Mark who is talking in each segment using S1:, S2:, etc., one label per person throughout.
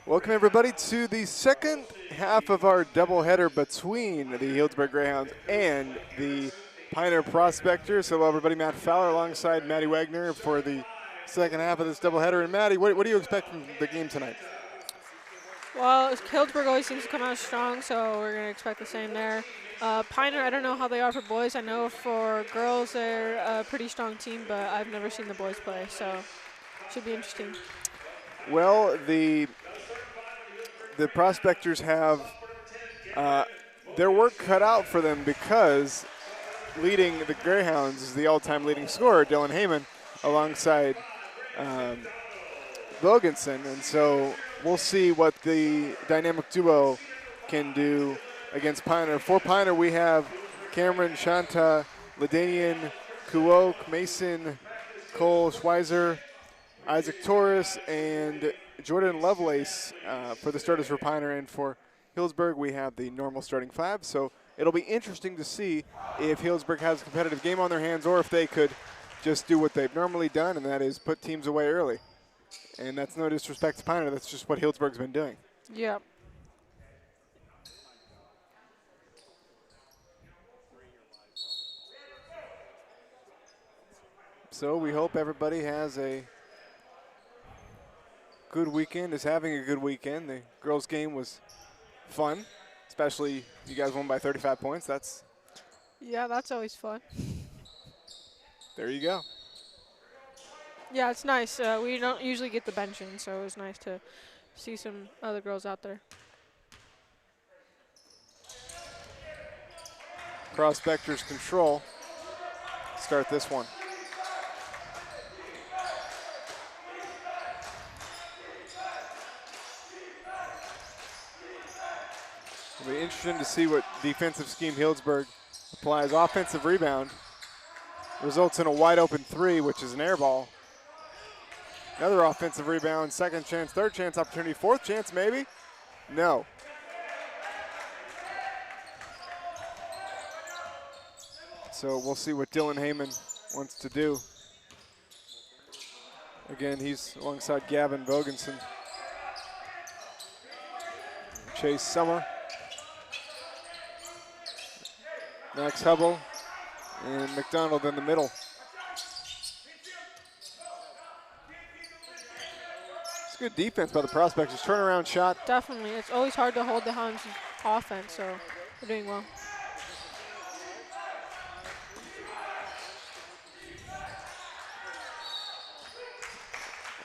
S1: Welcome everybody to the second half of our doubleheader between the Healdsburg Greyhounds and the Pioneer Prospectors. Hello everybody, Matt Fowler alongside Maddie Wagner for the second half of this doubleheader. And Maddie, what do you expect from the game tonight?
S2: Well, Healdsburg always seems to come out strong, so we're going to expect the same there. Pioneer, I don't know how they are for boys. I know for girls they're a pretty strong team, but I've never seen the boys play, so should be interesting.
S1: Well, the Prospectors have their work cut out for them because leading the Greyhounds is the all-time leading scorer, Dylan Heyman, alongside Bogensen. And so we'll see what the dynamic duo can do against Pioneer. For Pioneer, we have Cameron, Shanta, Ladanian, Kuok, Mason, Cole, Schweizer, Isaac Torres, and Jordan Lovelace for the starters for Pioneer. And for Healdsburg, we have the normal starting five. So it'll be interesting to see if Healdsburg has a competitive game on their hands or if they could just do what they've normally done, and that is put teams away early. And that's no disrespect to Pioneer. That's just what Healdsburg's been doing.
S2: Yeah.
S1: So we hope everybody has a good weekend, is having a good weekend. The girls' game was fun, especially you guys won by 35 points.
S2: Yeah, that's always fun.
S1: There you go.
S2: Yeah, it's nice. We don't usually get the bench in, so it was nice to see some other girls out there.
S1: Prospectors control. Start this one. It'll be interesting to see what defensive scheme Healdsburg applies. Offensive rebound results in a wide open three, which is an air ball. Another offensive rebound, second chance, third chance opportunity, fourth chance maybe? No. So we'll see what Dylan Heyman wants to do. Again, he's alongside Gavin Bogensen. Chase Summer. Max Hubble and McDonald in the middle. It's good defense by the Prospectors. Turnaround shot.
S2: Definitely. It's always hard to hold the Hounds' offense, so they're doing well.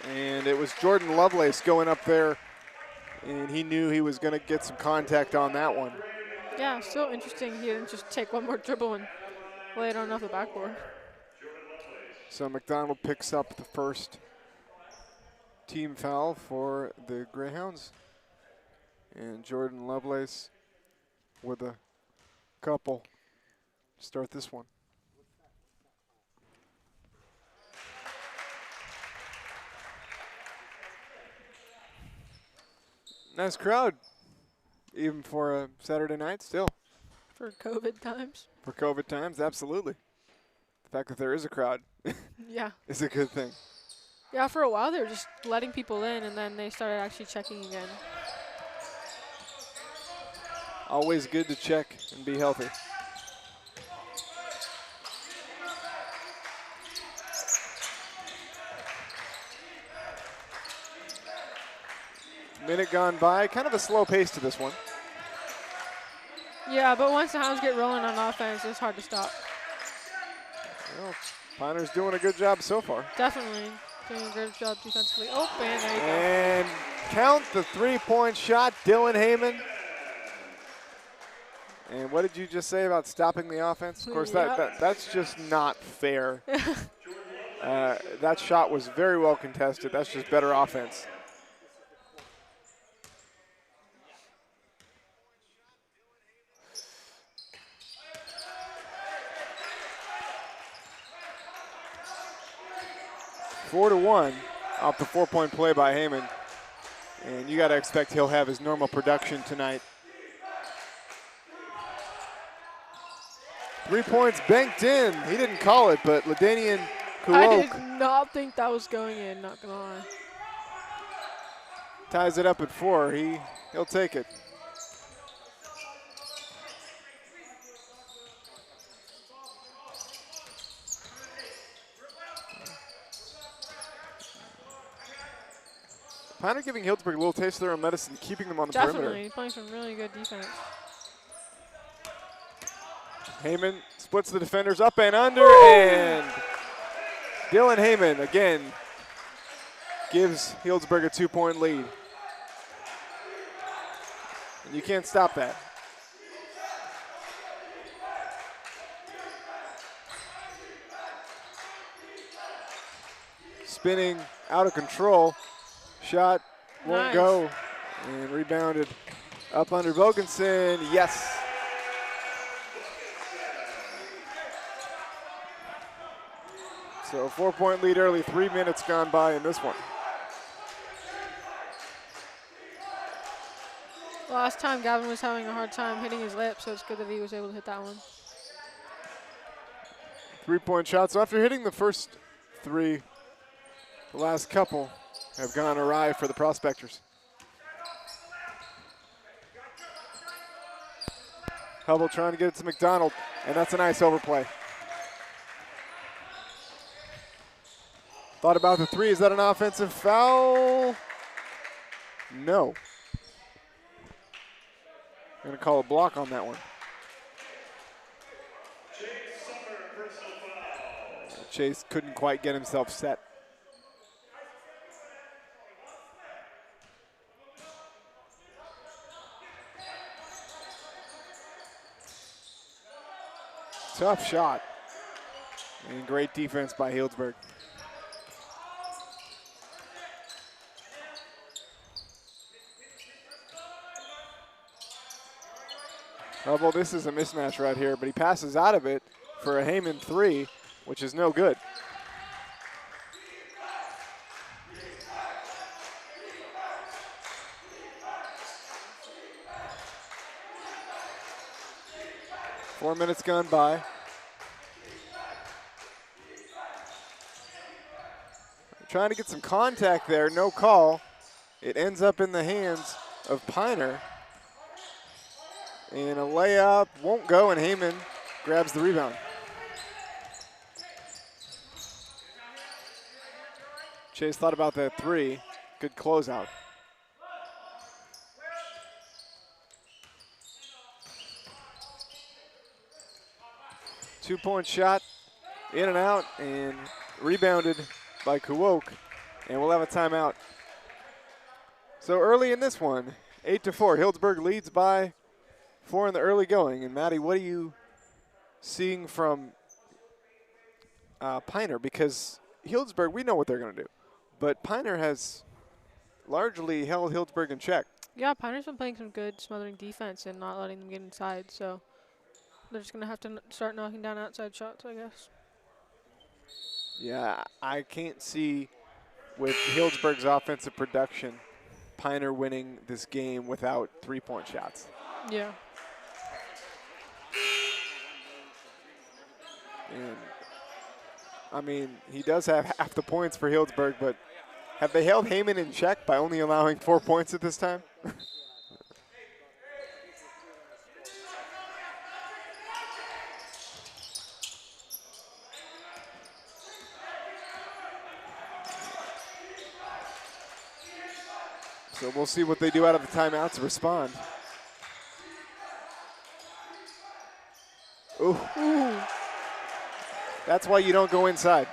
S1: And it was Jordan Lovelace going up there, and he knew he was going to get some contact on that one.
S2: Yeah, still interesting. He didn't just take one more dribble and lay it on off the backboard.
S1: So McDonald picks up the first team foul for the Greyhounds. And Jordan Lovelace with a couple to start this one. Nice crowd, even for a Saturday night still.
S2: For COVID times.
S1: For COVID times, absolutely. The fact that there is a crowd
S2: Yeah.
S1: is a good thing.
S2: Yeah, for a while they were just letting people in, and then they started actually checking again.
S1: Always good to check and be healthy. Minute gone by, kind of a slow pace to this one.
S2: Yeah, but once the Hounds get rolling on offense, it's hard to stop.
S1: Well, Pioneer's doing a good job so far.
S2: Definitely doing a good job defensively. Oh, and there you go.
S1: And count the three-point shot, Dylan Heyman. And what did you just say about stopping the offense? Of course, that's just not fair. That shot was very well contested. That's just better offense. Four to one off the four-point play by Heyman. And you got to expect he'll have his normal production tonight. 3 points banked in. He didn't call it, but Ladanian
S2: I
S1: Kuok.
S2: did not think that was going in, not gonna lie.
S1: ties it up at 4. He'll take it. Piner giving Healdsburg a little taste of their own medicine, keeping them on the perimeter.
S2: Definitely, he's playing some really good defense.
S1: Heyman splits the defenders up and under, and Dylan Heyman again gives Healdsburg a 2-point lead. And you can't stop that. Spinning out of control. Shot won't go. And rebounded up under Vogensen. Yes. So 4-point lead early, 3 minutes gone by in this one.
S2: Last time Gavin was having a hard time hitting his lip, so it's good that he was able to hit that one.
S1: 3-point shot. So after hitting the first 3, the last couple have gone awry for the Prospectors. Hubble trying to get it to McDonald, and that's a nice overplay. Thought about the 3. Is that an offensive foul? No. I'm going to call a block on that one. Chase couldn't quite get himself set. Tough shot. And great defense by Healdsburg. Hubble, this is a mismatch right here, but he passes out of it for a Heyman 3, which is no good. Four minutes gone by. Trying to get some contact there, no call. It ends up in the hands of Piner. And a layup won't go, and Heyman grabs the rebound. Chase thought about that 3. Good closeout. Two-point shot, in and out, and rebounded by Kuwok, and we'll have a timeout. So early in this one, 8-4, Healdsburg leads by 4 in the early going. And Maddie, what are you seeing from Piner? Because Healdsburg, we know what they're going to do, but Piner has largely held Healdsburg in check.
S2: Yeah, Piner's been playing some good smothering defense and not letting them get inside, so they're just going to have to start knocking down outside shots, I guess.
S1: Yeah, I can't see with Healdsburg's offensive production Piner winning this game without 3-point shots.
S2: Yeah.
S1: And I mean, he does have half the points for Healdsburg, but have they held Heyman in check by only allowing 4 points at this time? So we'll see what they do out of the timeout to respond. Ooh.
S2: Ooh.
S1: That's why you don't go inside.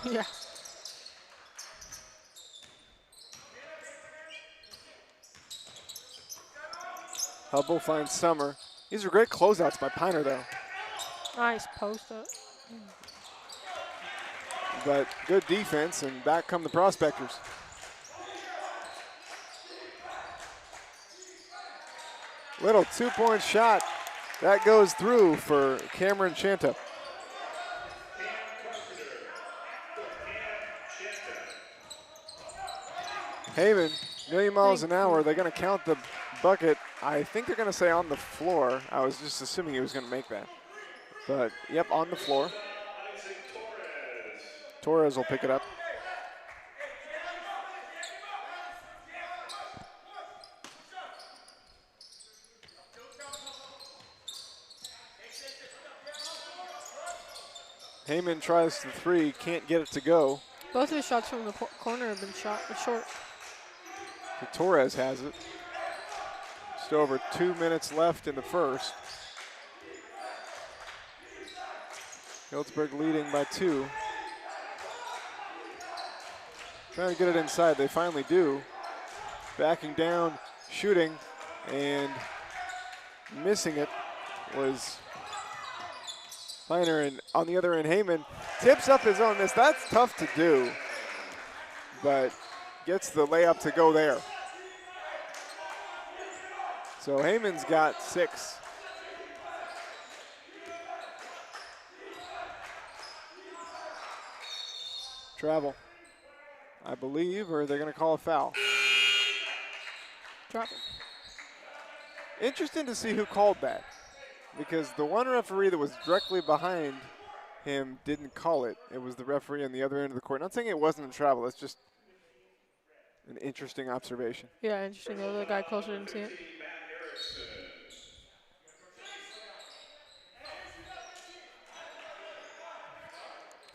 S2: Yeah.
S1: Hubble finds Summer. These are great closeouts by Piner, though.
S2: Nice post up.
S1: But good defense, and back come the Prospectors. Little 2-point shot. That goes through for Cameron Chanta. Heyman, million miles an hour. They're going to count the bucket. I think they're going to say on the floor. I was just assuming he was going to make that. But, yep, on the floor. Torres will pick it up. Heyman tries the three, can't get it to go.
S2: Both of his shots from the corner have been short.
S1: Torres has it. Just over 2 minutes left in the first. Healdsburg leading by 2. Trying to get it inside, they finally do. Backing down, shooting, and missing it was Piner. And on the other end, Heyman tips up his own miss. That's tough to do, but gets the layup to go there. So Heyman's got 6. Travel, I believe, or they're going to call a foul.
S2: Drop it.
S1: Interesting to see who called that, because the one referee that was directly behind him didn't call it. It was the referee on the other end of the court. Not saying it wasn't in travel, it's just an interesting observation.
S2: Yeah, interesting. The other guy closer didn't see it.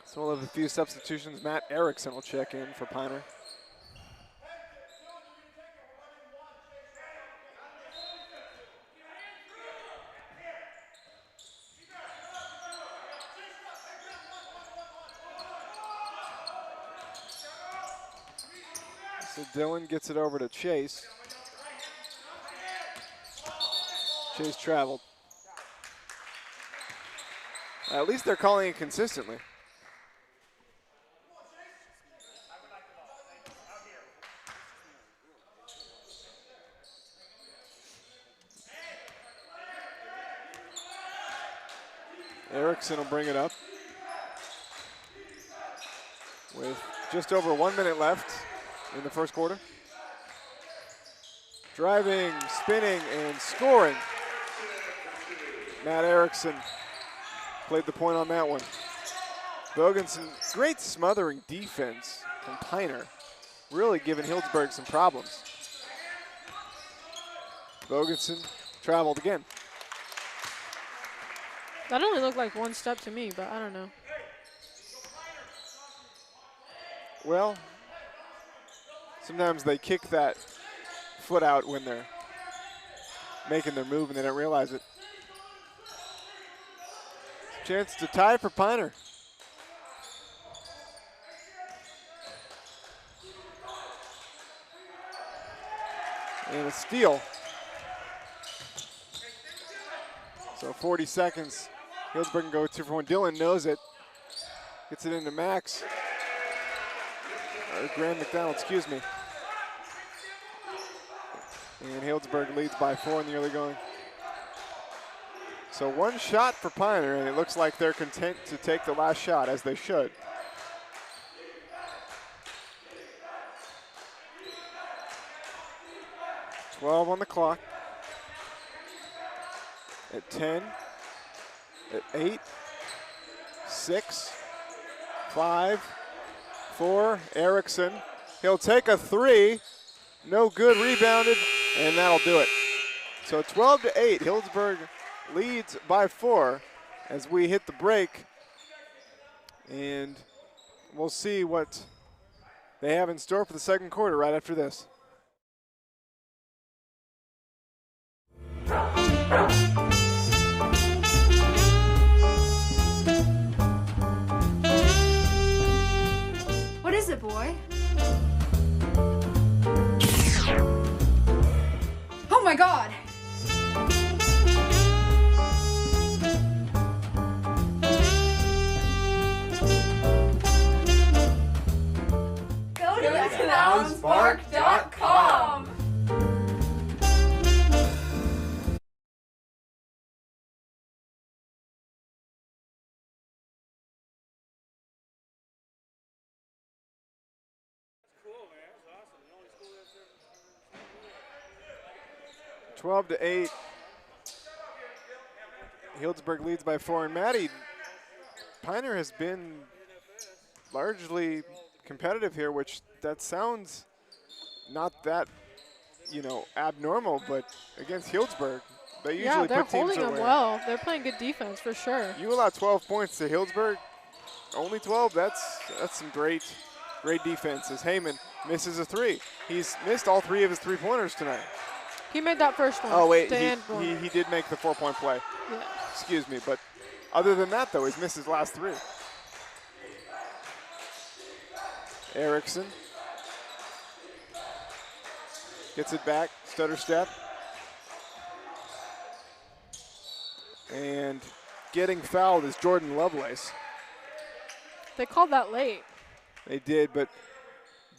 S1: So we'll have a few substitutions. Matt Erickson will check in for Piner. So Dylan gets it over to Chase. Chase traveled. At least they're calling it consistently. Erickson will bring it up with just over 1 minute left in the first quarter. Driving, spinning, and scoring. Matt Erickson played the point on that one. Bogensen, great smothering defense from Piner, really giving Healdsburg some problems. Bogensen traveled again.
S2: That only looked like one step to me, but I don't know.
S1: Well, sometimes they kick that foot out when they're making their move and they don't realize it. Chance to tie for Piner. And a steal. So 40 seconds. Healdsburg can go 2 for 1. Dylan knows it. Gets it into Max. Or Graham McDonald, excuse me. And Healdsburg leads by 4 in the early going. So 1 shot for Piner, and it looks like they're content to take the last shot, as they should. $12 on the clock. At 10, at 8, 6, 5, 4, Erickson. He'll take a 3, no good, rebounded, and that'll do it. So 12-8, Healdsburg leads by 4 as we hit the break. And we'll see what they have in store for the second quarter right after this.
S3: What is it, boy? Oh my God! Go to Healdsburg.com.
S1: Cool, man. That's awesome. 12-8. Healdsburg leads by 4. And Maddie, Piner has been largely competitive here, which that sounds not that, abnormal, but against Healdsburg, they usually
S2: they're
S1: put teams
S2: holding them
S1: away.
S2: well. They're playing good defense for sure.
S1: You allow 12 points to Healdsburg, Only 12. That's some great defense. As Heyman misses a three. He's missed all 3 of his 3-pointers tonight.
S2: He made that first one.
S1: Oh wait,
S2: he
S1: he did make the 4-point play.
S2: Yeah.
S1: Excuse me, but other than that though, he's missed his last 3. Erickson gets it back, stutter step. And getting fouled is Jordan Lovelace.
S2: They called that late.
S1: They did, but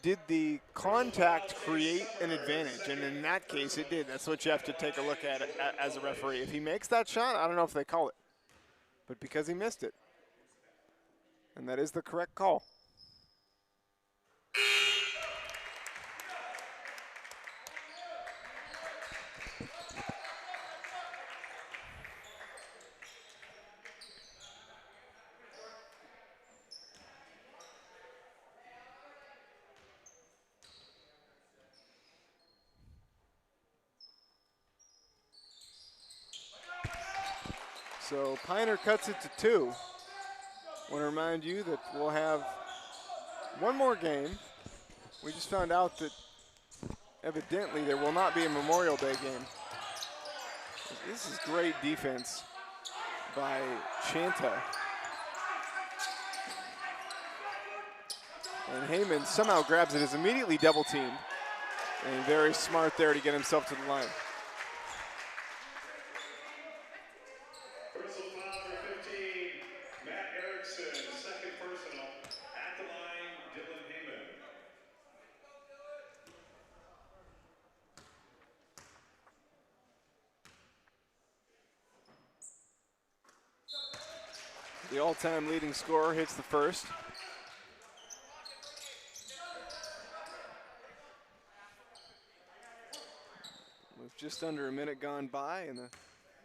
S1: did the contact create an advantage? And in that case, it did. That's what you have to take a look at it as a referee. If he makes that shot, I don't know if they call it. But because he missed it. And that is the correct call. So Piner cuts it to 2. Want to remind you that we'll have one more game. We just found out that evidently there will not be a Memorial Day game. This is great defense by Chanta. And Heyman somehow grabs it, is immediately double teamed. And very smart there to get himself to the line. The all-time leading scorer hits the first. With just under a minute gone by in the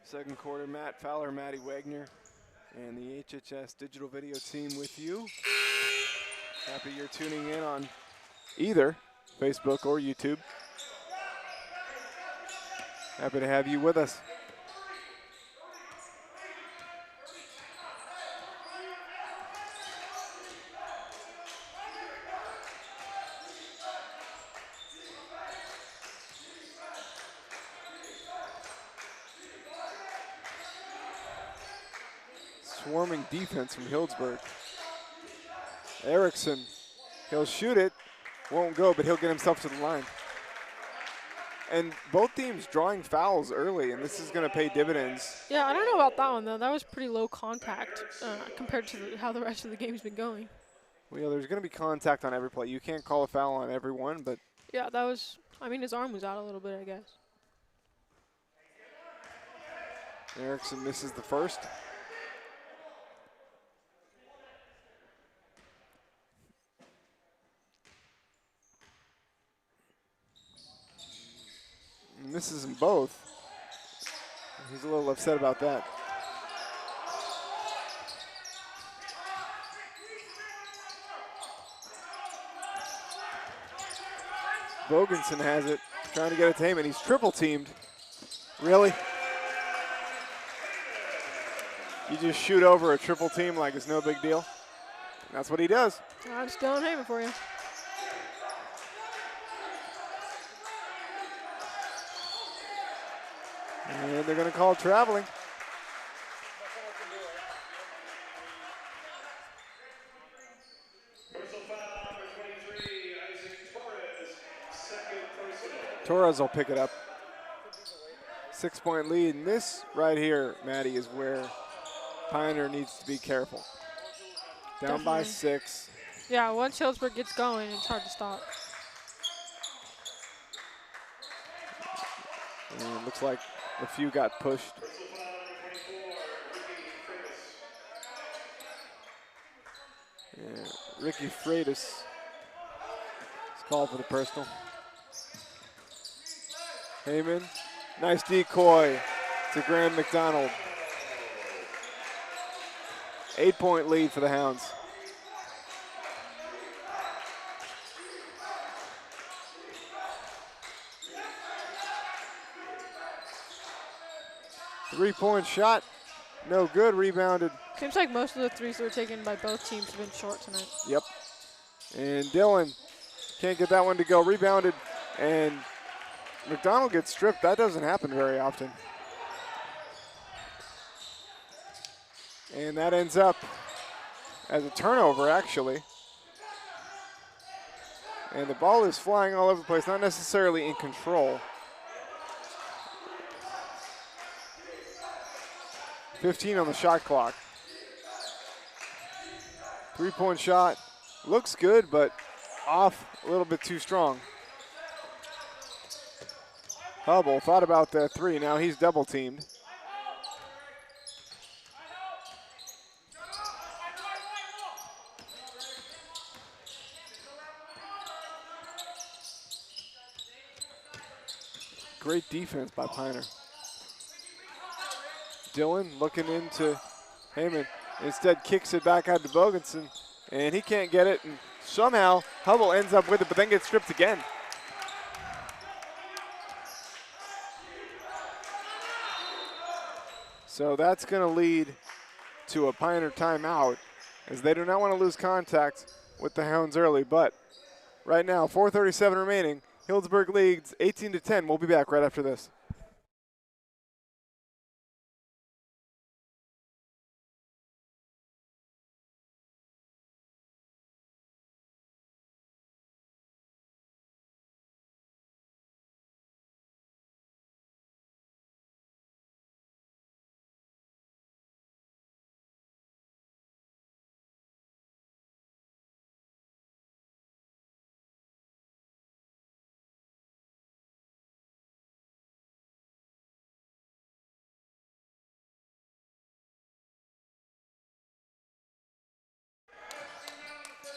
S1: second quarter, Matt Fowler, Matty Wagner, and the HHS Digital Video team with you. Happy you're tuning in on either Facebook or YouTube. Happy to have you with us. Swarming defense from Healdsburg. Erickson, he'll shoot it, won't go, but he'll get himself to the line. And both teams drawing fouls early, and this is going to pay dividends.
S2: Yeah, I don't know about that one, though. That was pretty low contact compared to how the rest of the game's been going.
S1: Well, there's going to be contact on every play. You can't call a foul on every one, but...
S2: Yeah, that was, I mean, his arm was out a little bit, I guess.
S1: Erickson misses the first. Misses them both. He's a little upset about that. Bogenson has it, trying to get it to Heyman. He's triple teamed. Really? You just shoot over a triple team like it's no big deal? That's what he does.
S2: I'm still on Heyman for you.
S1: And they're going to call traveling. Torres will pick it up. 6-point lead. And this right here, Maddie, is where Pioneer needs to be careful. Down by 6.
S2: Yeah, once Healdsburg gets going, it's hard to stop.
S1: And it looks like a few got pushed. Yeah, Ricky Freitas is called for the personal. Heyman, nice decoy to Graham McDonald. 8-point lead for the Hounds. Three-point shot, no good. Rebounded
S2: Seems like most of the threes that were taken by both teams have been short tonight.
S1: Yep. And Dylan can't get that one to go. Rebounded, and McDonald gets stripped. That doesn't happen very often. And that ends up as a turnover, actually. And the ball is flying all over the place, not necessarily in control. 15 on the shot clock. 3-point shot looks good, but off a little bit too strong. Hubble thought about that three. Now he's double teamed. Great defense by Piner. Dylan looking into Heyman. Instead kicks it back out to Bogensen, and he can't get it. And somehow Hubble ends up with it, but then gets stripped again. So that's going to lead to a Pioneer timeout, as they do not want to lose contact with the Hounds early. But right now, 4:37 remaining. Healdsburg leads 18-10. We'll be back right after this.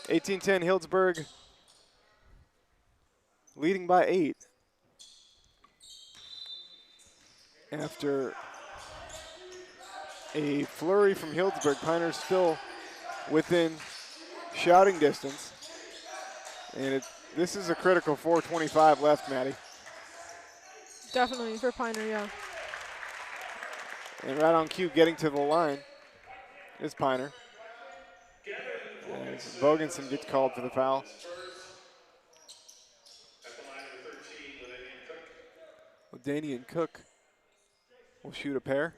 S1: (18-10) Healdsburg leading by 8. After a flurry from Healdsburg, Pioneer's still within shouting distance. And this is a critical 4:25 left, Maddie.
S2: Definitely for Pioneer, yeah.
S1: And right on cue, getting to the line is Pioneer. As Bogensen gets called for the foul. Ladanian Cook will shoot a pair.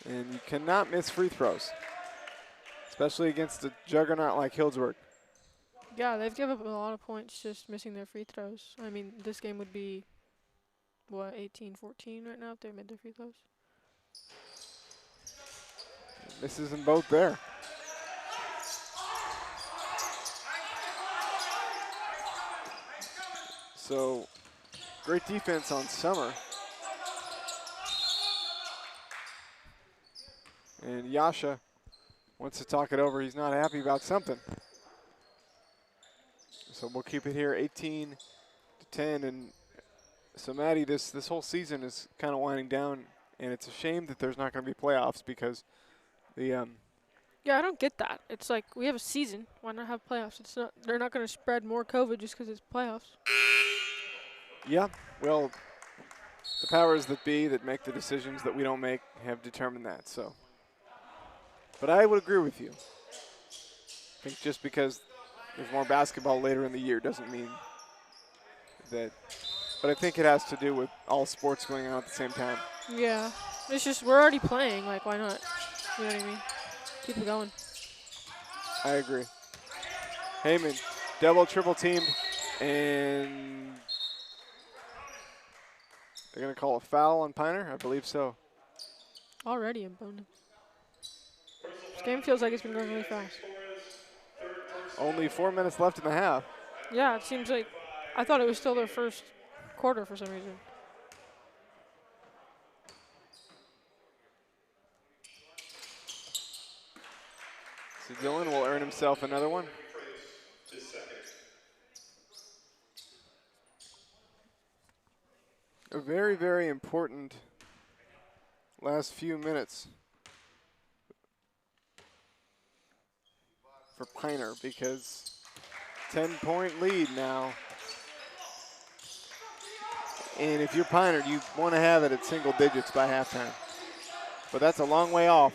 S1: And you cannot miss free throws, especially against a juggernaut like Healdsburg.
S2: Yeah, they've given up a lot of points just missing their free throws. I mean, this game would be, what, 18-14 right now if they made their free throws?
S1: Misses them both there. So, great defense on Summer. And Yasha wants to talk it over. He's not happy about something. So we'll keep it here, 18-10. And so, Maddie, this whole season is kind of winding down, and it's a shame that there's not going to be playoffs because the
S2: Yeah, I don't get that. It's like we have a season. Why not have playoffs? It's not. They're not going to spread more COVID just because it's playoffs.
S1: Yeah, well, the powers that be that make the decisions that we don't make have determined that. So, but I would agree with you. I think just because there's more basketball later in the year doesn't mean that. But I think it has to do with all sports going on at the same time.
S2: Yeah, it's just we're already playing. Like, why not? You know what I mean? Keep it going.
S1: I agree. Heyman, double, triple teamed, and they're going to call a foul on Piner? I believe so.
S2: Already in bonus. This game feels like it's been going really fast.
S1: Only 4 minutes left in the half.
S2: Yeah, it seems like I thought it was still their first quarter for some reason.
S1: So Dylan will earn himself another one. A very, very important last few minutes for Piner because 10-point lead now. And if you're Piner, you want to have it at single digits by halftime. But that's a long way off.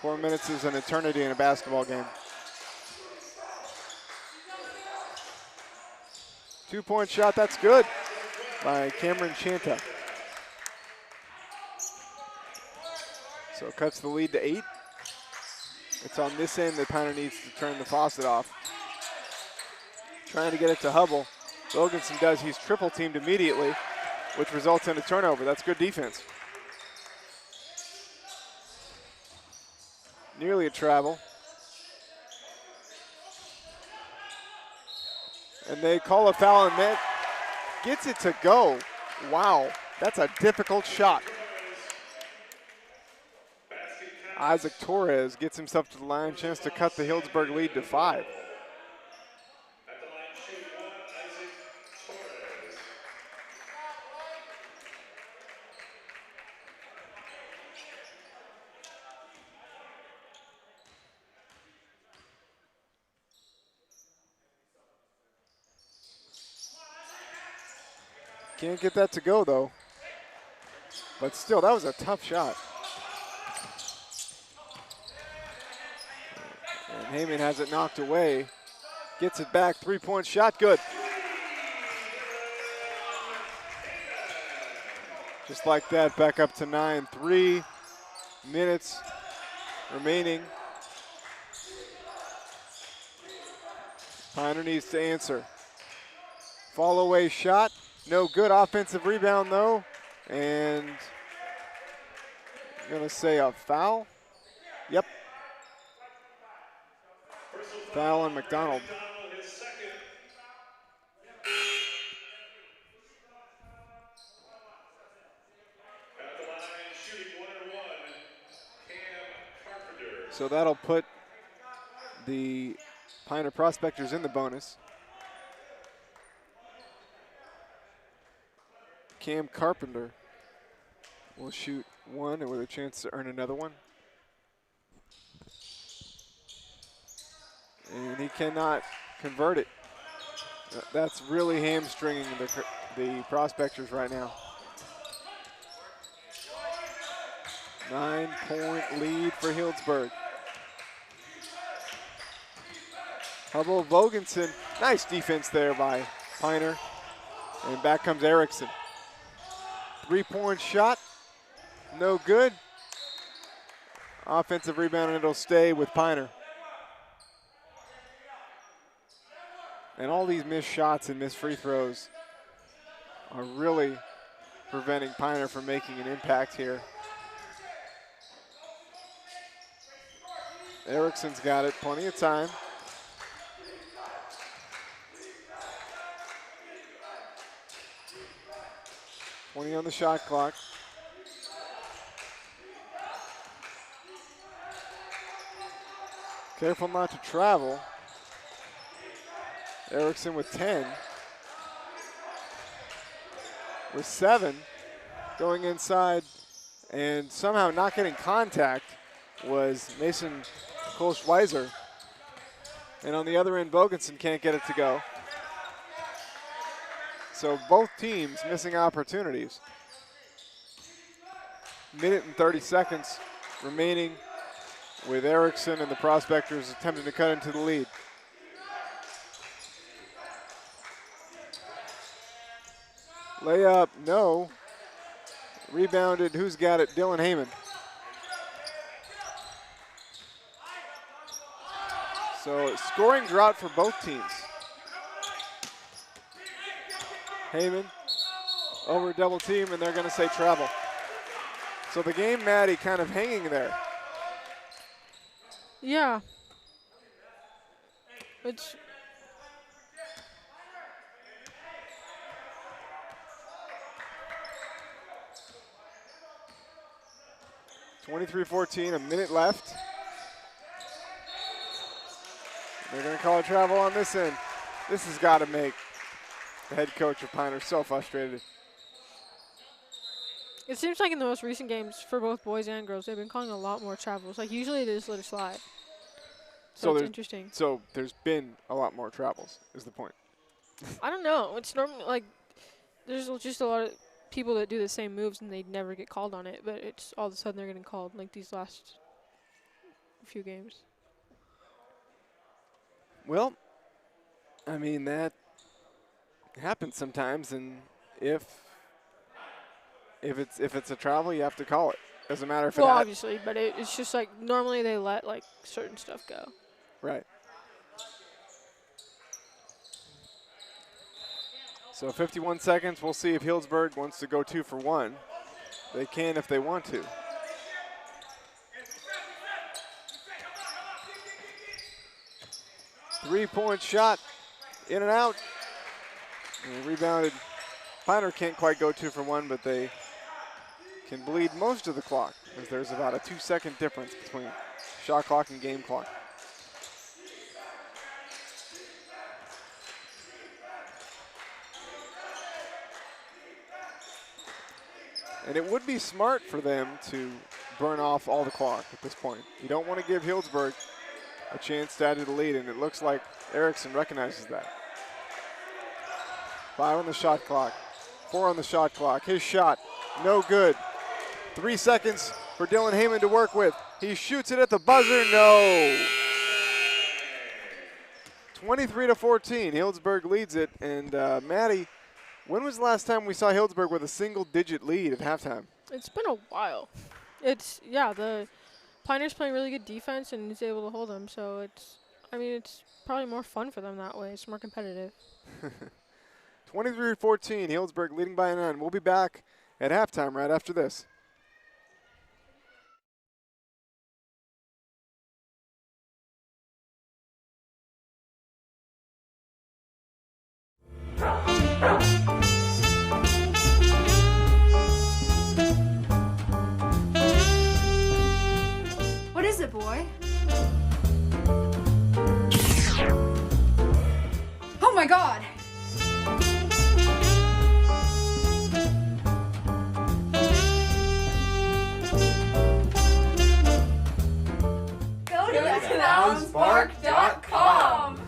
S1: 4 minutes is an eternity in a basketball game. 2-point shot, that's good by Cameron Chanta. So it cuts the lead to 8. It's on this end that Piner needs to turn the faucet off. Trying to get it to Hubble. Bogenson does. He's triple teamed immediately, which results in a turnover. That's good defense. Nearly a travel. And they call a foul, and that gets it to go. Wow, that's a difficult shot. Isaac Torres gets himself to the line, chance to cut the Healdsburg lead to 5. Can't get that to go, though. But still, that was a tough shot. And Heyman has it knocked away. Gets it back, 3-point shot, good. Just like that, back up to 9. 3 minutes remaining. Piner needs to answer. Fall away shot, no good. Offensive rebound though. And I'm gonna say a foul. Yep. Foul on McDonald. So that'll put the Piner Prospectors in the bonus. Cam Carpenter will shoot one and with a chance to earn another one. And he cannot convert it. That's really hamstringing the Prospectors right now. 9-point lead for Healdsburg. Hubble Vogensen, nice defense there by Piner. And back comes Erickson. 3-point shot, no good. Offensive rebound, and it'll stay with Piner. And all these missed shots and missed free throws are really preventing Piner from making an impact here. Erickson's got it, plenty of time. $20 on the shot clock. Careful not to travel. Erickson with 10. With 7. Going inside and somehow not getting contact was Mason Kolschweiser. And on the other end, Bogensen can't get it to go. So both teams missing opportunities. Minute and 30 seconds remaining with Erickson and the Prospectors attempting to cut into the lead. Layup, no. Rebounded, who's got it? Dylan Heyman. So scoring drought for both teams. Heyman over double team, and they're going to say travel. So the game, Maddie, kind of hanging there.
S2: Yeah. It's
S1: 23-14, a minute left. They're going to call a travel on this end. This has got to make the head coach of Piner so frustrated.
S2: It seems like in the most recent games for both boys and girls, they've been calling a lot more travels. Like usually they just let it slide. So it's interesting.
S1: So there's been a lot more travels, is the point.
S2: I don't know. It's normally like there's just a lot of people that do the same moves and they never get called on it, but it's all of a sudden they're getting called like these last few games.
S1: Well, I mean, that happens sometimes, and if it's a travel, you have to call it. Doesn't matter if
S2: Well,
S1: it
S2: obviously, but it's just like normally they let like certain stuff go.
S1: right. So 51 seconds. We'll see if Healdsburg wants to go 2 for 1. They can if they want to. Three-point shot, in and out. And rebounded. Piner can't quite go 2 for 1, but they can bleed most of the clock, as there's about a 2-second difference between shot clock and game clock. And it would be smart for them to burn off all the clock at this point. You don't want to give Healdsburg a chance to add to the lead, and it looks like Erickson recognizes that. 5 on the shot clock, 4 on the shot clock. His shot, no good. 3 seconds for Dylan Heyman to work with. He shoots it at the buzzer, no. 23-14, Healdsburg leads it, and Maddie, when was the last time we saw Healdsburg with a single-digit lead at halftime?
S2: It's been a while. The Pioneers playing really good defense and is able to hold them. So it's probably more fun for them that way. It's more competitive.
S1: 23-14, Healdsburg leading by 9. We'll be back at halftime right after this.
S3: What is it, boy? Oh my god! Go to Healdsburg.com.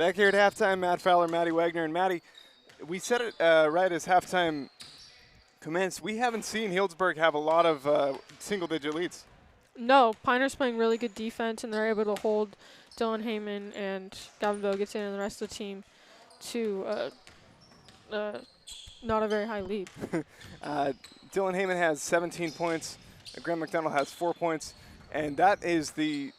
S1: Back here at halftime, Matt Fowler, Maddie Wagner, and Maddie, we said it right as halftime commenced. We haven't seen Healdsburg have a lot of single-digit leads.
S2: No, Piner's playing really good defense, and they're able to hold Dylan Heyman and Gavin Bogetson and the rest of the team to not a very high lead.
S1: Dylan Heyman has 17 points. Graham McDonald has 4 points. And that is the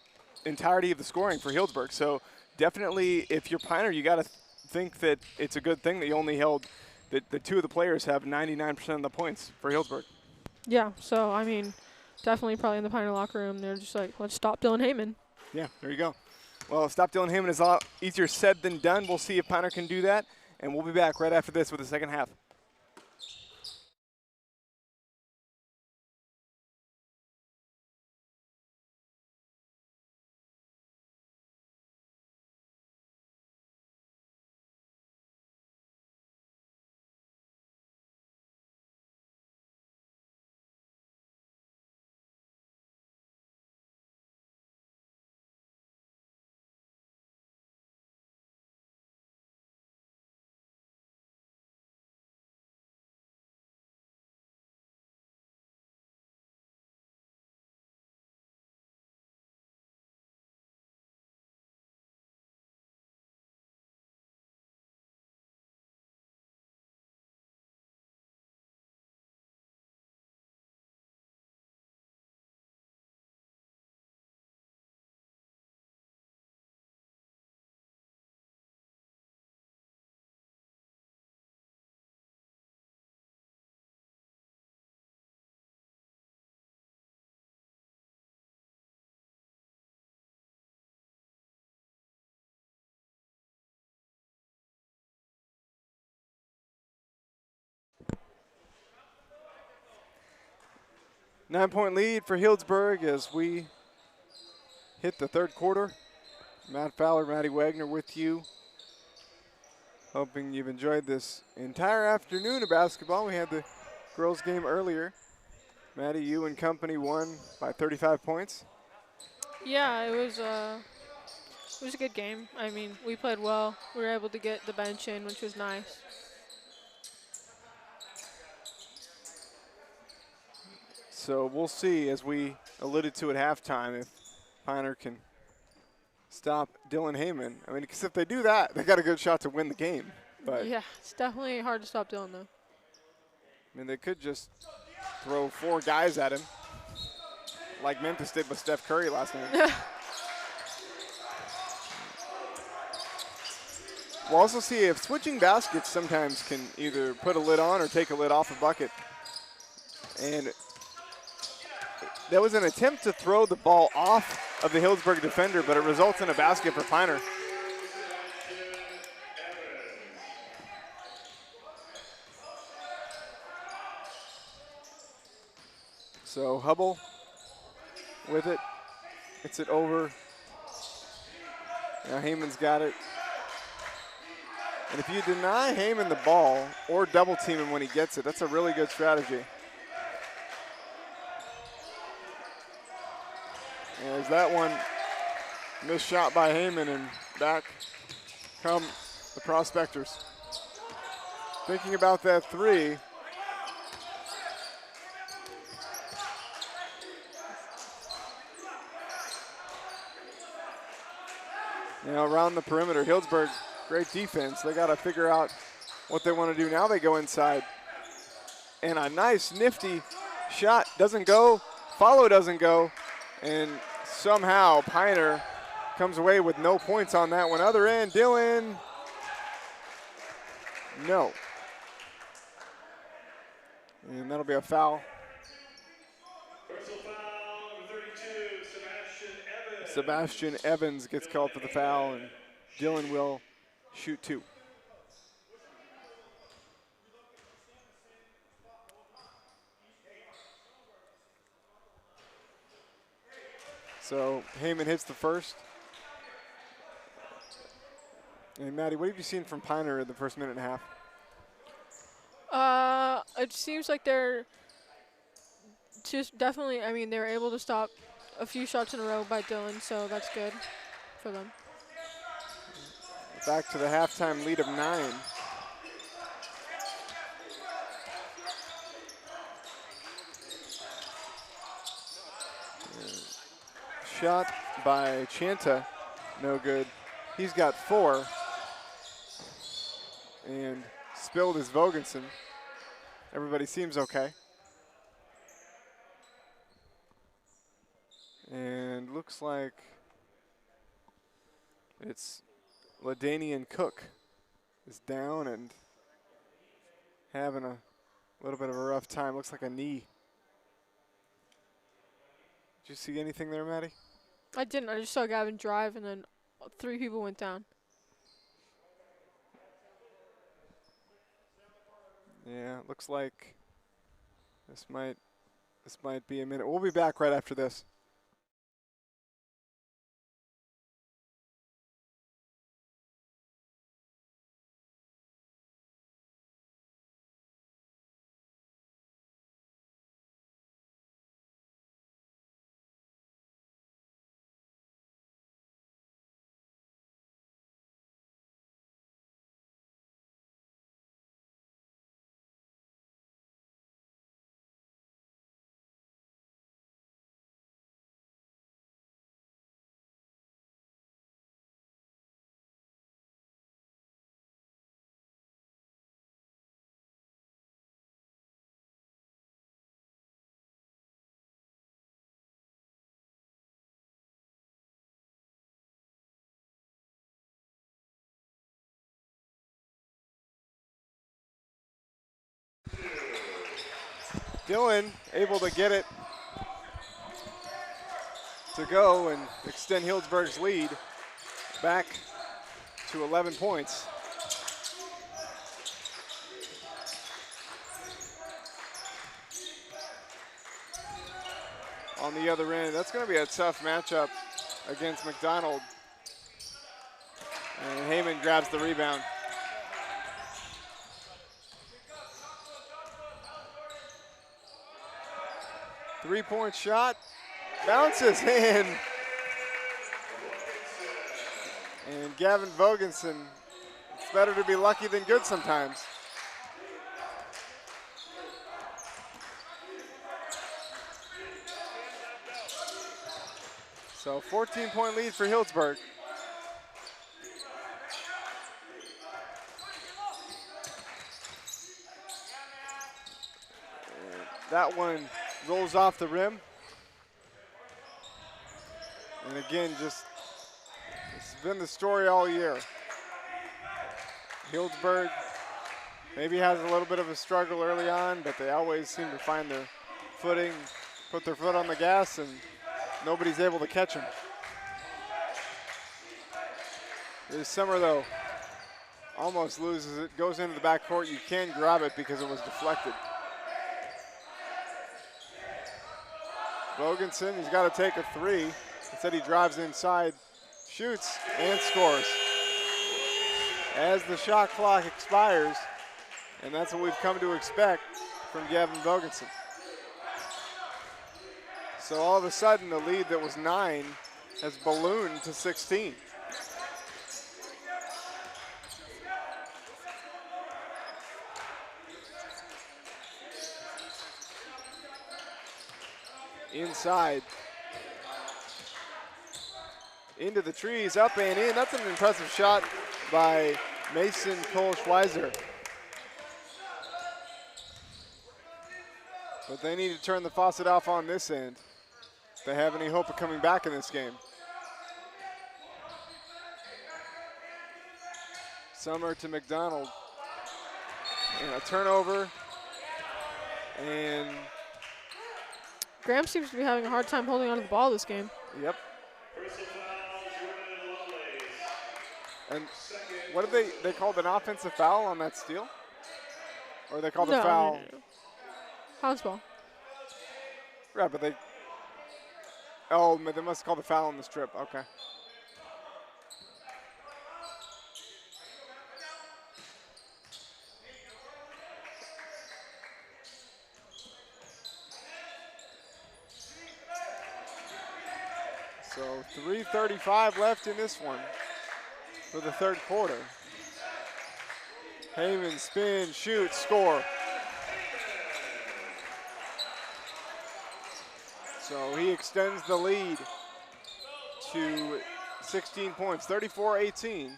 S1: entirety of the scoring for Healdsburg. So definitely, if you're Piner, you got to think that it's a good thing that you only held that the two of the players have 99% of the points for Healdsburg.
S2: Yeah, so, I mean, definitely probably in the Piner locker room, they're just like, let's stop Dylan Heyman.
S1: Yeah, there you go. Well, stop Dylan Heyman is a lot easier said than done. We'll see if Piner can do that. And we'll be back right after this with the second half. Nine-point lead for Healdsburg as we hit the third quarter. Matt Fowler, Maddie Wagner with you. Hoping you've enjoyed this entire afternoon of basketball. We had the girls' game earlier. Maddie, you and company won by 35 points.
S2: Yeah, it was a good game. I mean, we played well. We were able to get the bench in, which was nice.
S1: So we'll see, as we alluded to at halftime, if Piner can stop Dylan Heyman. I mean, because if they do that, they got a good shot to win the game. But
S2: Yeah, it's definitely hard to stop Dylan, though.
S1: I mean, they could just throw 4 guys at him, like Memphis did with Steph Curry last night. We'll also see if switching baskets sometimes can either put a lid on or take a lid off a bucket. And there was an attempt to throw the ball off of the Healdsburg defender, but it results in a basket for Piner. So Hubble with it, gets it over. Now Heyman's got it. And if you deny Heyman the ball or double team him when he gets it, that's a really good strategy. And there's that one missed shot by Heyman, and back come the Prospectors. Thinking about that three. Now around the perimeter, Healdsburg, great defense. They got to figure out what they want to do. Now they go inside. And a nice, nifty shot doesn't go, follow doesn't go, and somehow Piner comes away with no points on that one. Other end, Dylan, no. And that'll be a foul. Sebastian Evans gets called for the foul, and Dylan will shoot 2. So Heyman hits the first. And Maddie, what have you seen from Piner in the first minute and a half?
S2: It seems like they're just definitely, I mean, they were able to stop a few shots in a row by Dylan, so that's good for them.
S1: back to the halftime lead of 9. Shot by Chanta, no good. He's got 4. And spilled is Vogensen. Everybody seems okay. And looks like it's Ladanian Cook is down and having a little bit of a rough time. Looks like a knee. Did you see anything there, Maddie?
S2: I didn't. I just saw Gavin drive, and then 3 people went down.
S1: Yeah, looks like this might be a minute. We'll be back right after this. Dylan able to get it to go and extend Healdsburg's lead back to 11 points. On the other end, that's going to be a tough matchup against McDonald. And Heyman grabs the rebound. Three-point shot, bounces in. And Gavin Vogensen, it's better to be lucky than good sometimes. So 14-point lead for Healdsburg. And that one rolls off the rim. And again, just it's been the story all year. Healdsburg maybe has a little bit of a struggle early on, but they always seem to find their footing, put their foot on the gas, and nobody's able to catch them. This summer, though, almost loses it, goes into the backcourt. You can grab it because it was deflected. Vogensen, he's got to take a 3. Instead, he drives inside, shoots, and scores. As the shot clock expires, and that's what we've come to expect from Gavin Vogensen. So all of a sudden, the lead that was 9 has ballooned to 16. Inside. Into the trees, up and in. That's an impressive shot by Mason Cole-Schweizer. But they need to turn the faucet off on this end if they have any hope of coming back in this game. Summer to McDonald. And a turnover. And
S2: Graham seems to be having a hard time holding on to the ball this game.
S1: yep. And what did they called an offensive foul on that steal? Or they called a foul?
S2: No. House ball.
S1: Right, but they, oh, they must call the foul on the strip, okay. So 3:35 left in this one. for the third quarter. Heyman spin, shoot, score. So he extends the lead to 16 points, 34-18,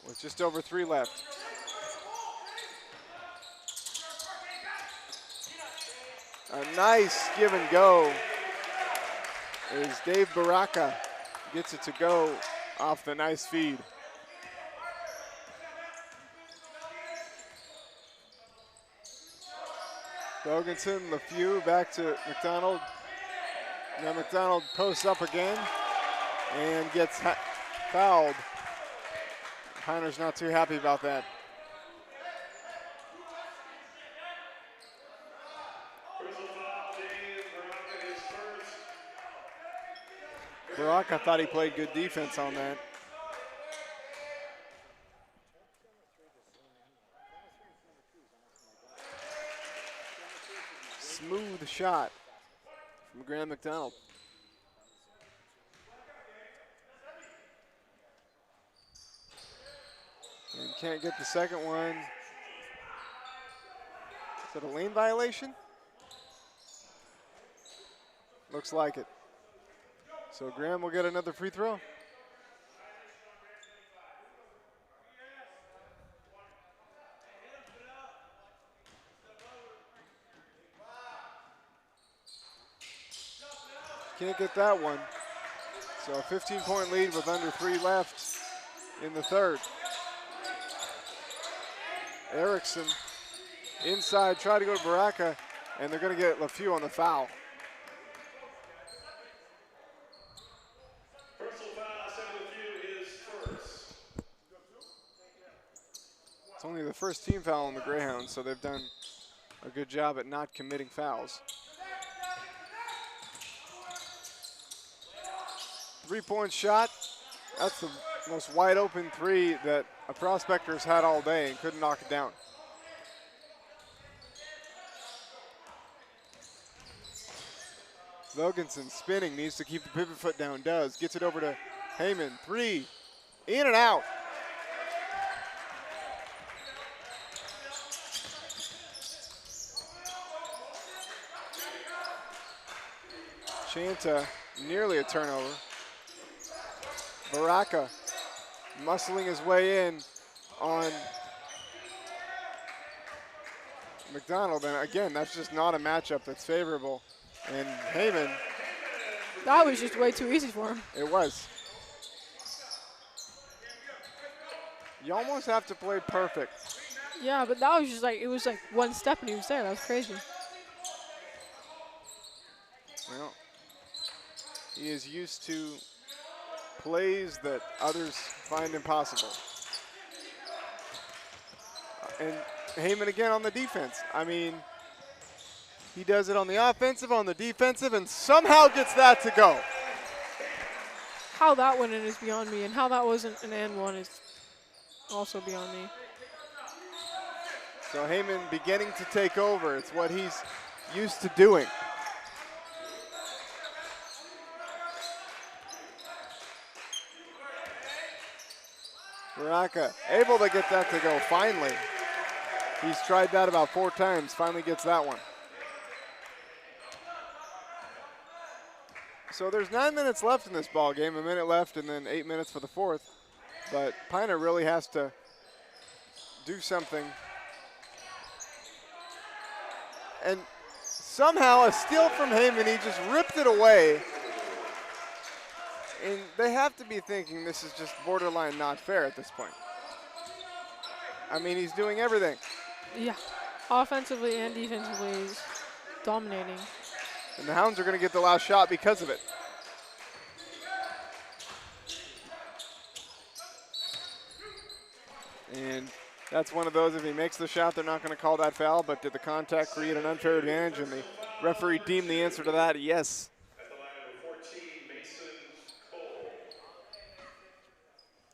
S1: with just over 3 left. A nice give and go as Dave Baraka gets it to go off the nice feed. Bogenson, LeFew back to McDonald. Now McDonald posts up again and gets fouled. Heiner's not too happy about that. Baraka thought he played good defense on that. Smooth shot from Graham McDonald. And can't get the second one. Is it a lane violation? Looks like it. So Graham will get another free throw. Can't get that one. So a 15-point lead with under 3 left in the third. Erickson inside, try to go to Baraka, and they're going to get LeFew on the foul. It's only the first team foul on the Greyhounds, so they've done a good job at not committing fouls. 3-point shot. That's the most wide open three that a prospector's had all day and couldn't knock it down. Loganson spinning, needs to keep the pivot foot down, does. Gets it over to Heyman, 3, in and out. Chanta, nearly a turnover. Baraka muscling his way in on McDonald, and again, that's just not a matchup that's favorable. And Heyman.
S2: That was just way too easy for him.
S1: It was. You almost have to play perfect.
S2: Yeah, but that was just like, it was like one step and he was there. That was crazy.
S1: Well, he is used to plays that others find impossible. And Heyman again on the defense. I mean, he does it on the offensive, on the defensive, and somehow gets that to go.
S2: How that went in is beyond me, and how that wasn't an and one is also beyond me.
S1: So Heyman beginning to take over. It's what he's used to doing. Baraka able to get that to go finally. He's tried that about 4 times, finally gets that one. So there's 9 minutes left in this ball game, a minute left and then 8 minutes for the fourth. But Piner really has to do something. And somehow a steal from Heyman, he just ripped it away. And they have to be thinking this is just borderline not fair at this point. I mean, he's doing everything.
S2: Yeah, offensively and defensively, he's dominating.
S1: And the Hounds are going to get the last shot because of it. And that's one of those, if he makes the shot, they're not going to call that foul, but did the contact create an unfair advantage? And the referee deemed the answer to that, yes.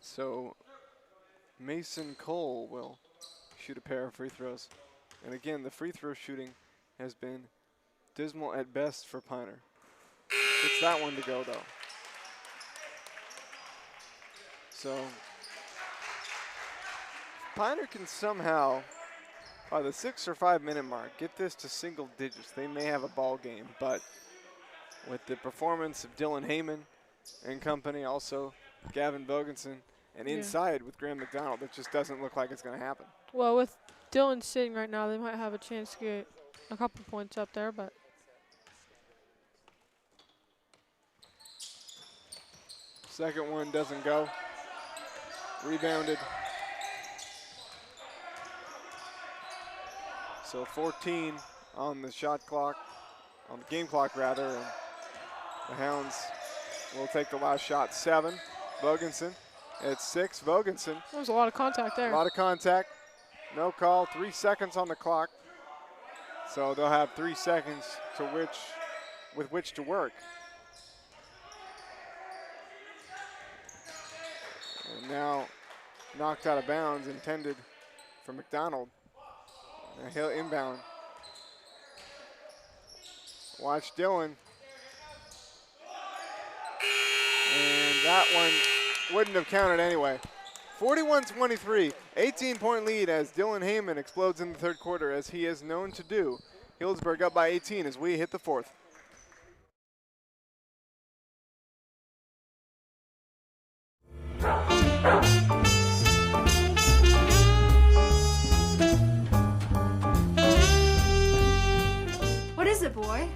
S1: So Mason Cole will shoot a pair of free throws. And again, the free throw shooting has been dismal at best for Piner. It's that one to go, though. So Piner can somehow, by the 6 or 5 minute mark, get this to single digits, they may have a ball game. But with the performance of Dylan Heyman and company, also Gavin Bogensen, and inside with Graham McDonald, it just doesn't look like it's going to happen.
S2: Well, with Dylan sitting right now, they might have a chance to get a couple points up there, but.
S1: Second one doesn't go. Rebounded. So 14 on the shot clock, on the game clock rather, and the Hounds will take the last shot. 7, Bogensen at 6. Bogensen.
S2: There was a lot of contact there.
S1: A lot of contact. No call. 3 seconds on the clock. So they'll have 3 seconds with which to work. And now knocked out of bounds, intended for McDonald. He'll inbound. Watch Dylan. And that one wouldn't have counted anyway. 41-23, 18-point lead as Dylan Heyman explodes in the third quarter, as he is known to do. Healdsburg up by 18 as we hit the fourth.
S3: What is it, boy?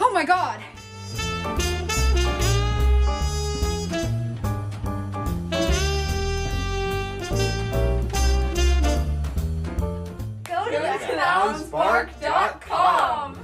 S3: Oh my God! Go to Healdsburg.com.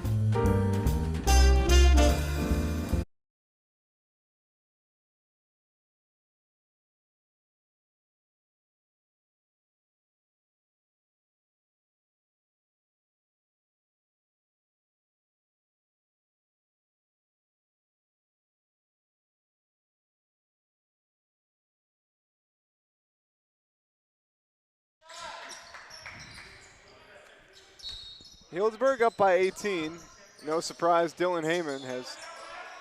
S1: Healdsburg up by 18. No surprise, Dylan Heyman has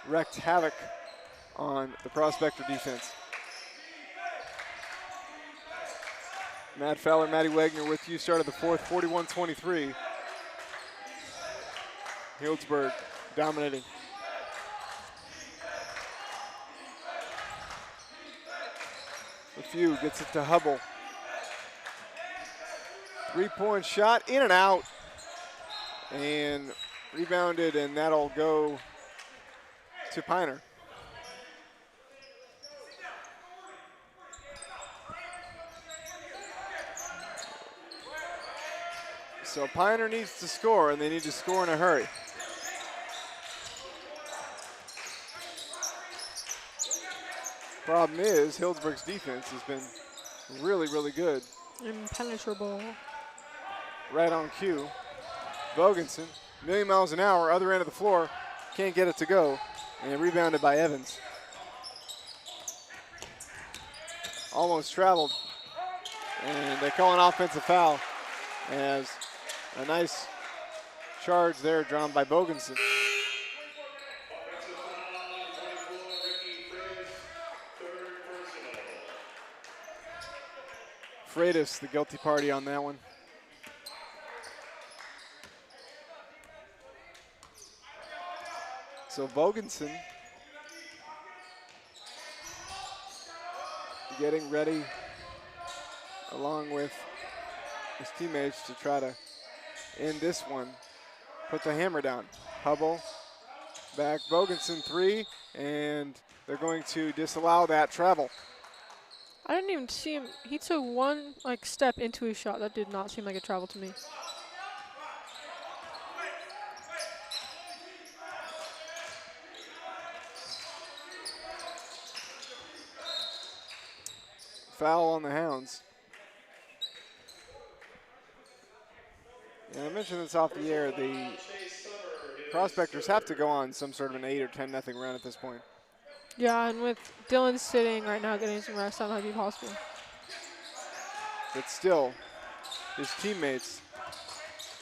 S1: wreaked havoc on the Prospector defense. Matt Fowler, Matty Wagner with you. Start of the fourth, 41-23. Healdsburg dominating. A few gets it to Hubble. 3-point shot, in and out. And rebounded, and that'll go to Piner. So Piner needs to score, and they need to score in a hurry. Problem is, Healdsburg's defense has been really, really good.
S2: Impenetrable.
S1: Right on cue. Bogensen, million miles an hour, other end of the floor, can't get it to go, and rebounded by Evans. Almost traveled, and they call an offensive foul as a nice charge there drawn by Bogensen. Freitas, the guilty party on that one. So Bogensen getting ready along with his teammates to try to end this one. Put the hammer down. Hubble, back, Bogensen 3, and they're going to disallow that travel.
S2: I didn't even see him. He took one step into his shot. That did not seem like a travel to me.
S1: Foul on the Hounds. And I mentioned this off the air, the Prospectors have to go on some sort of an 8 or 10-0 run at this point.
S2: Yeah, and with Dylan sitting right now getting some rest, that might be possible.
S1: But still, his teammates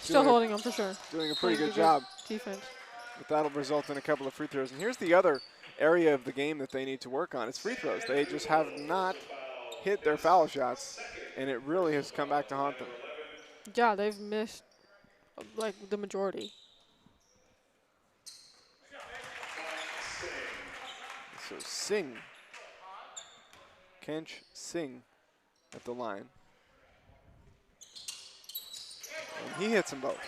S2: still holding him for sure.
S1: Doing a pretty good job.
S2: Defense.
S1: But that'll result in a couple of free throws. And here's the other area of the game that they need to work on is free throws. They just have not hit their foul shots, and it really has come back to haunt them.
S2: Yeah, they've missed like the majority.
S1: So Singh, Kench Singh at the line. And he hits them both.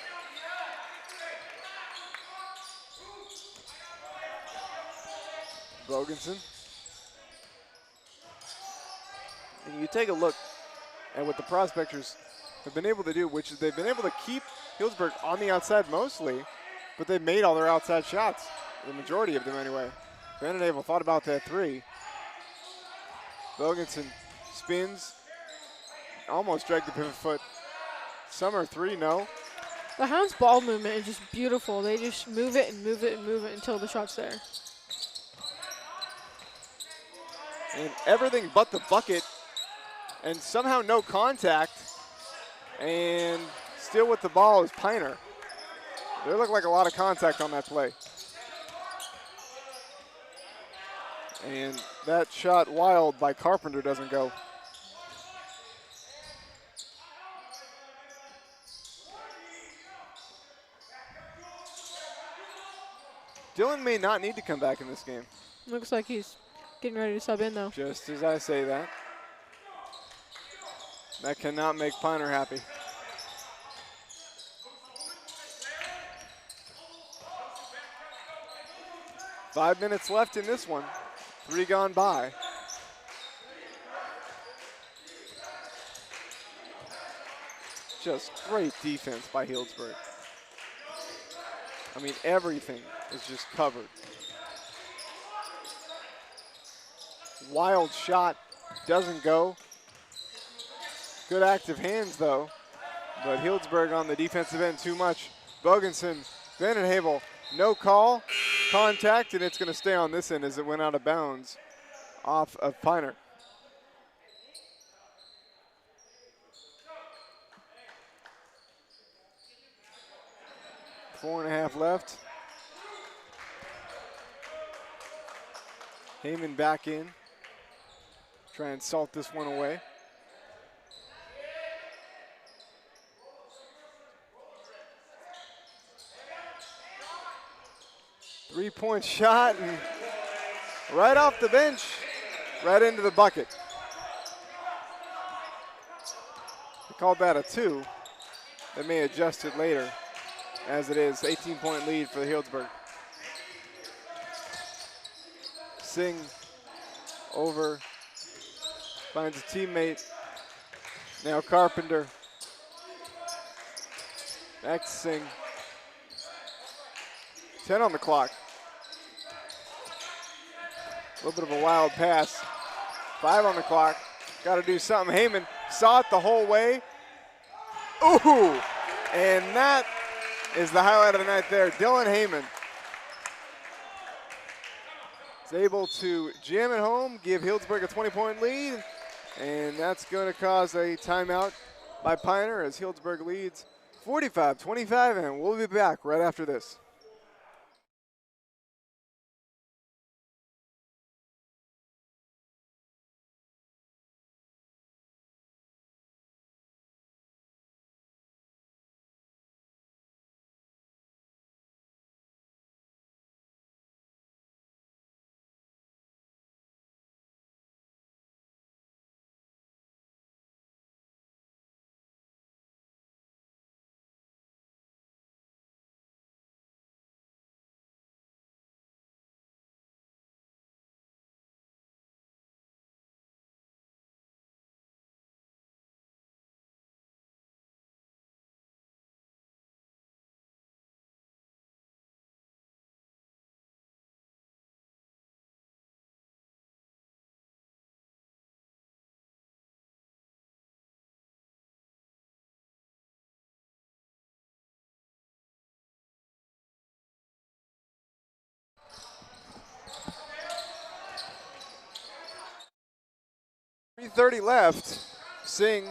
S1: Bogenson. And you take a look at what the Prospectors have been able to do, which is they've been able to keep Healdsburg on the outside mostly, but they've made all their outside shots, the majority of them anyway. Van Den Heuvel thought about that three. Bogenson spins, almost dragged the pivot foot. Summer three, no.
S2: The Hounds' ball movement is just beautiful. They just move it and move it and move it until the shot's there.
S1: And everything but the bucket, and somehow no contact, and still with the ball is Piner. There looked like a lot of contact on that play. And that shot wild by Carpenter doesn't go. Dylan may not need to come back in this game.
S2: Looks like he's getting ready to sub in, though.
S1: Just as I say that. That cannot make Piner happy. Five minutes left in this one. Three gone by. Just great defense by Healdsburg. I mean, everything is just covered. Wild shot, doesn't go. Good active hands though, but Healdsburg on the defensive end too much. Bogenson, Van Den Heuvel, no call, contact, and it's gonna stay on this end as it went out of bounds off of Piner. Four and a half left. Heyman back in. Try and salt this one away. Three-point shot, and right off the bench, right into the bucket. They called that a two. They may adjust it later, as it is 18-point lead for the Healdsburg. Singh over, finds a teammate. Now Carpenter. Back to Singh. 10 on the clock. A little bit of a wild pass. 5 on the clock. Got to do something. Heyman saw it the whole way. Ooh! And that is the highlight of the night there. Dylan Heyman is able to jam it home, give Healdsburg a 20-point lead, and that's going to cause a timeout by Piner as Healdsburg leads 45-25, and we'll be back right after this. .30 left. Singh,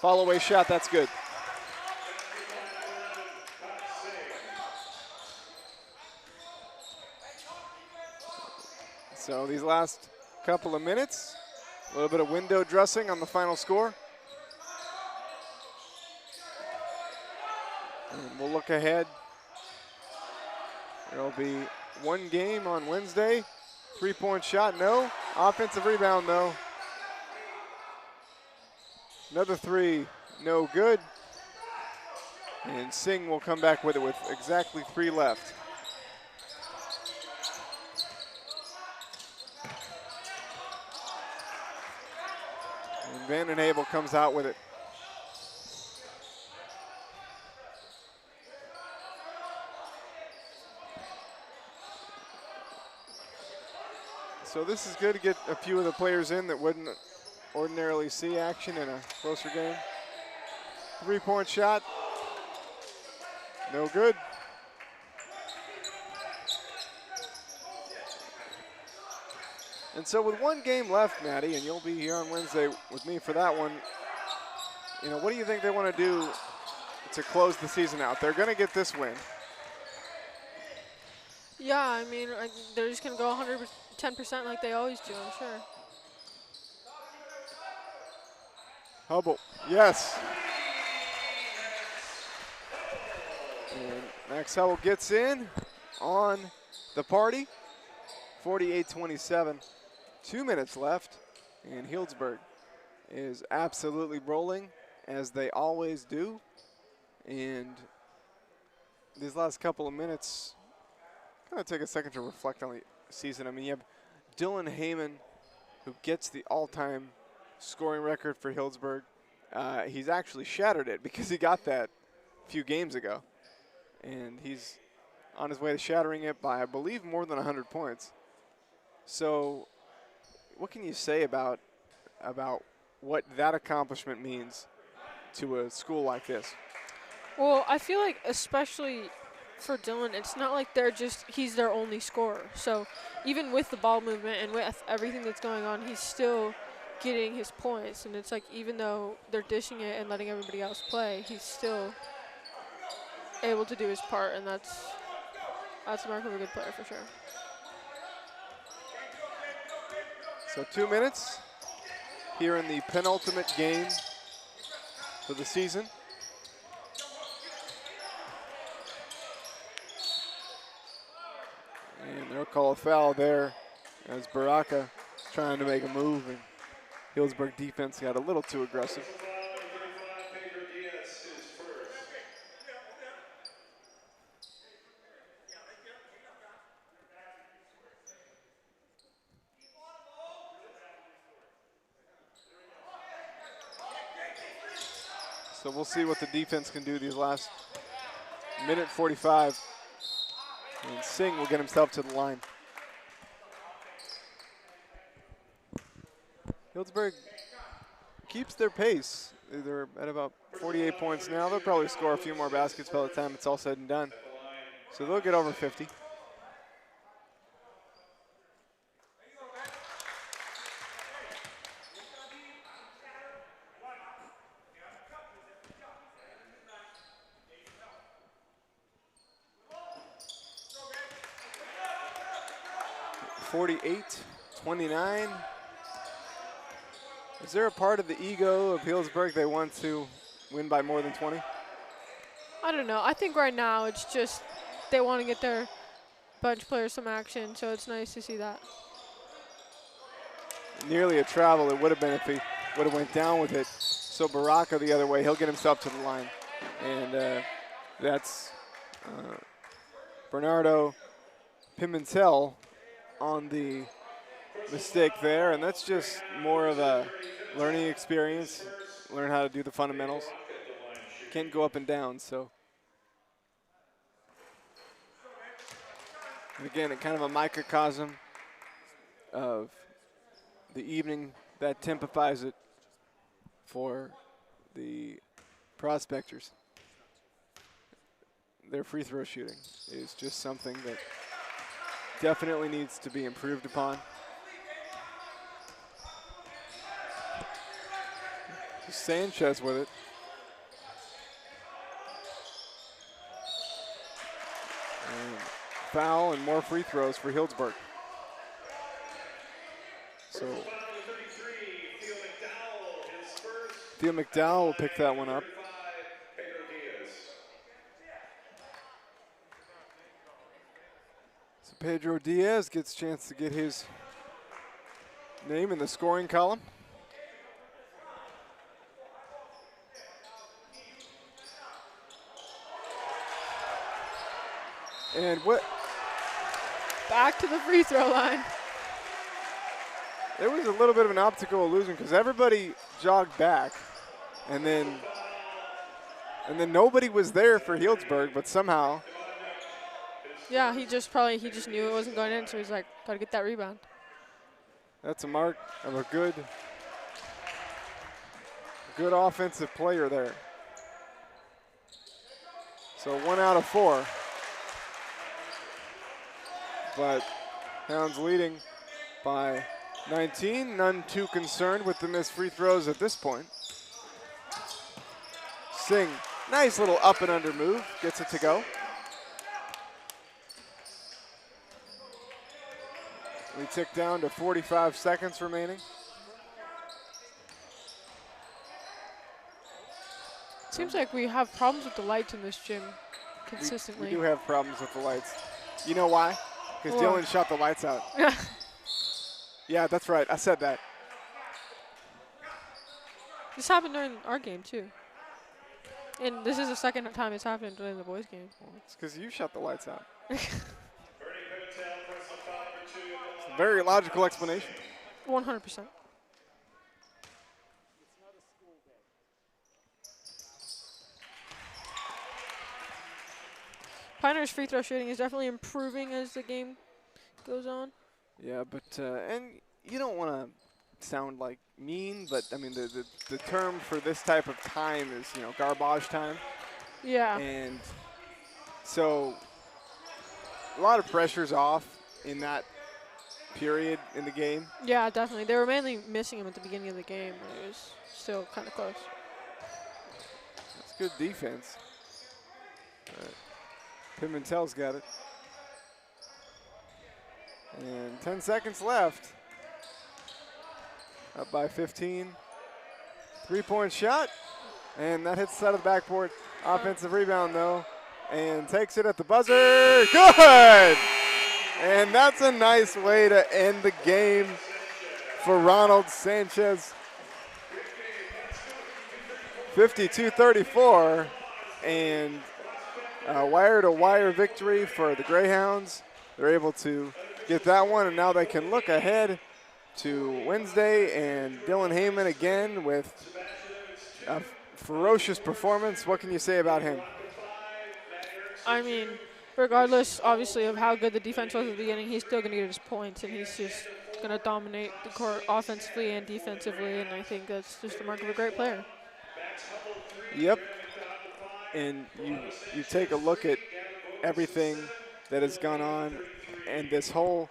S1: follow away shot, that's good. So these last couple of minutes, a little bit of window dressing on the final score. And we'll look ahead. There'll be one game on Wednesday. 3-point shot, no. Offensive rebound, no. Another three, no good. And Singh will come back with it with exactly 3 left. And Van den Heuvel comes out with it. So this is good to get a few of the players in that wouldn't ordinarily see action in a closer game. 3-point shot, no good. And so with one game left, Maddie, and you'll be here on Wednesday with me for that one, you know, what do you think they want to do to close the season out? They're going to get this win.
S2: Yeah, I mean, they're just going to go 110% like they always do, I'm sure.
S1: Hubble, yes. And Max Hubble gets in on the party. 48-27, 2 minutes left, and Healdsburg is absolutely rolling as they always do. And these last couple of minutes, kind of take a second to reflect on the season. I mean, you have Dylan Heyman, who gets the all-time scoring record for Healdsburg. He's actually shattered it because he got that a few games ago. And he's on his way to shattering it by, I believe, more than 100 points. So what can you say about what that accomplishment means to a school like this?
S2: Well, I feel like especially for Dylan, it's not like he's their only scorer. So even with the ball movement and with everything that's going on, he's still getting his points. And it's like even though they're dishing it and letting everybody else play, he's still able to do his part, and that's a mark of a good player for sure.
S1: So 2 minutes here in the penultimate game for the season. And they'll call a foul there as Baraka trying to make a move, and Healdsburg defense got a little too aggressive. So we'll see what the defense can do these last minute 45. And Singh will get himself to the line. Healdsburg keeps their pace. They're at about 48 points now. They'll probably score a few more baskets by the time it's all said and done. So they'll get over 50. (48-29). Is there a part of the ego of Healdsburg they want to win by more than 20?
S2: I don't know. I think right now it's just they want to get their bench players some action, so it's nice to see that.
S1: Nearly a travel it would have been if he would have went down with it. So Baraka the other way, he'll get himself to the line. And that's Bernardo Pimentel on the mistake there, and that's just more of a learning experience, learn how to do the fundamentals. Can't go up and down, so. And again, kind of a microcosm of the evening that typifies it for the prospectors. Their free throw shooting is just something that definitely needs to be improved upon. Sanchez with it. And foul and more free throws for Healdsburg. So Theo McDowell will pick that one up. So Pedro Diaz gets a chance to get his name in the scoring column. And what?
S2: Back to the free throw line.
S1: There was a little bit of an optical illusion because everybody jogged back, and then nobody was there for Healdsburg, but somehow.
S2: Yeah, he just knew it wasn't going in, so he's like, gotta get that rebound.
S1: That's a mark of a good offensive player there. So 1 out of 4. But Hounds leading by 19. None too concerned with the missed free throws at this point. Singh, nice little up and under move, gets it to go. We tick down to 45 seconds remaining.
S2: Seems like we have problems with the lights in this gym consistently.
S1: We do have problems with the lights. You know why? Because Dylan shut the lights out. Yeah, that's right. I said that.
S2: This happened during our game, too. And this is the second time it's happened during the boys' game.
S1: Well, it's because you shut the lights out. It's a very logical explanation.
S2: 100%. Piner's free throw shooting is definitely improving as the game goes on.
S1: Yeah, but and you don't want to sound like mean, but I mean the term for this type of time is, you know, garbage time.
S2: Yeah.
S1: And so a lot of pressure's off in that period in the game.
S2: Yeah, definitely. They were mainly missing him at the beginning of the game, but it was still kind of close.
S1: That's good defense. Pimentel's got it. And 10 seconds left. Up by 15. 3-point shot. And that hits the side of the backboard. Offensive rebound, though. And takes it at the buzzer. Good! And that's a nice way to end the game for Ronald Sanchez. 52-34. And a wire-to-wire victory for the Greyhounds. They're able to get that one, and now they can look ahead to Wednesday and Dylan Heyman again with a ferocious performance. What can you say about him?
S2: I mean, regardless, obviously, of how good the defense was at the beginning, he's still going to get his points, and he's just going to dominate the court offensively and defensively, and I think that's just the mark of a great player.
S1: Yep. And you take a look at everything that has gone on, and this whole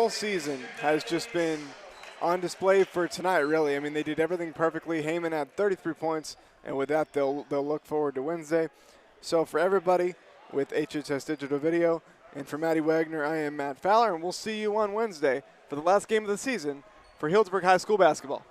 S1: season has just been on display for tonight, really. I mean, they did everything perfectly. Heyman had 33 points, and with that, they'll look forward to Wednesday. So for everybody with HHS Digital Video, and for Maddie Wagner, I am Matt Fowler, and we'll see you on Wednesday for the last game of the season for Healdsburg High School basketball.